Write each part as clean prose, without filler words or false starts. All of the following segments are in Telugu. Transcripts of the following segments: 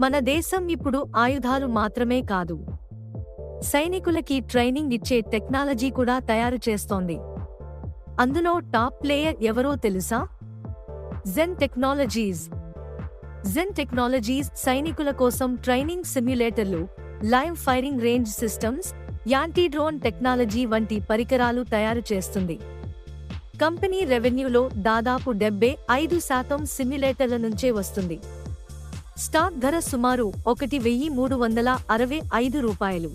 మన దేశం ఇప్పుడు ఆయుధాలు మాత్రమే కాదు, సైనికులకి ట్రైనింగ్ ఇచ్చే టెక్నాలజీ కూడా తయారు చేస్తోంది. అందులో టాప్ ప్లేయర్ ఎవరో తెలుసా? జెన్ టెక్నాలజీస్. జెన్ టెక్నాలజీస్ సైనికుల కోసం ట్రైనింగ్ సిమ్యులేటర్లు, live firing range systems, anti drone technology వంటి పరికరాలు తయారు చేస్తుంది. కంపెనీ రెవెన్యూలో దాదాపు 75% సిమ్యులేటర్ల నుంచే వస్తుంది. స్టాక్ ధర సుమారు ₹1,365.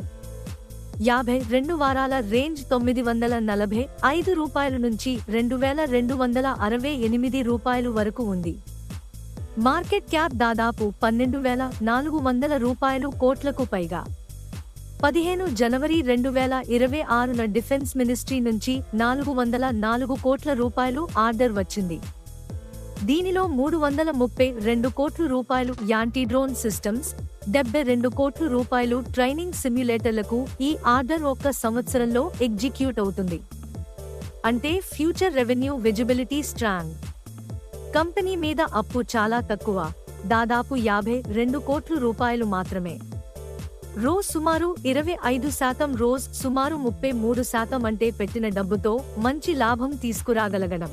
52 వారాల రేంజ్ ₹945 నుంచి ₹2,268 వరకు ఉంది. మార్కెట్ క్యాప్ దాదాపు ₹12,400 కోట్లకు పైగా. 15 జనవరి 2026న డిఫెన్స్ మినిస్ట్రీ నుంచి ₹404 కోట్ల ఆర్డర్ వచ్చింది. దీనిలో ₹332 కోట్లు యాంటీ డ్రోన్ సిస్టమ్స్, ₹72 కోట్లు ట్రైనింగ్ సిమ్యులేటర్లకు ఈ ఆర్డర్ ఒక్క సంవత్సరంలో ఎగ్జిక్యూట్ అవుతుంది. అంటే future revenue visibility strong. Company మీద అప్పు చాలా తక్కువ, దాదాపు ₹52 కోట్లు మాత్రమే. రోజ్ సుమారు 25%, రోజ్ సుమారు 33%. అంటే పెట్టిన డబ్బుతో మంచి లాభం తీసుకురాగలగడం.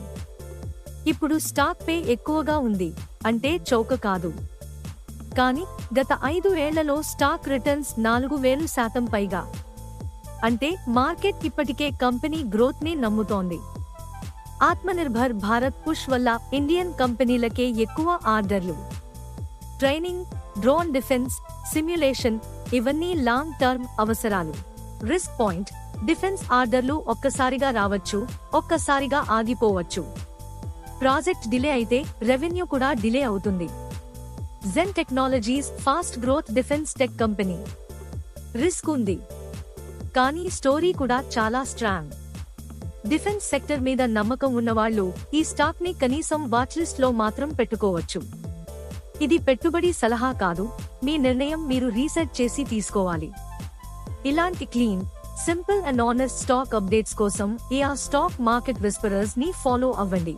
ఇప్పుడు స్టాక్ పే ఎక్కువగా ఉంది అంటే చౌక కాదు, కానీ గత 5 ఏళ్లలో స్టాక్ రిటర్న్స్ 4000% పైగా. అంటే మార్కెట్ ఇప్పటికే కంపెనీ గ్రోత్ ని నమ్ముతోంది. ఆత్మనిర్భర్ భారత్ పుష్ వల్ల ఇండియన్ కంపెనీలకే ఎక్కువ ఆర్డర్లు. ట్రైనింగ్, డ్రోన్ డిఫెన్స్, సిమ్యులేషన్ ఇవన్నీ లాంగ్ టర్మ్ అవసరాలు. రిస్క్ పాయింట్: డిఫెన్స్ ఆర్డర్లు ఒక్కసారిగా రావచ్చు, ఒక్కసారిగా ఆగిపోవచ్చు. ప్రాజెక్ట్ డిలే అయితే రెవెన్యూ కూడా డిలే అవుతుంది. Zen Technologies fast growth defence tech company. Risk ఉంది, కానీ స్టోరీ కూడా చాలా స్ట్రాంగ్. డిఫెన్స్ సెక్టర్ మీద నమ్మకం ఉన్నవాళ్లు ఈ స్టాక్ ని కనీసం వాచ్లిస్ట్ లో మాత్రం పెట్టుకోవచ్చు. ఇది పెట్టుబడి సలహా కాదు, మీ నిర్ణయం మీరు రీసెర్చ్ చేసి తీసుకోవాలి. ఇలాంటి clean, simple and honest stock updates కోసం ఈ స్టాక్ మార్కెట్ విస్పరర్స్ ని ఫాలో అవ్వండి.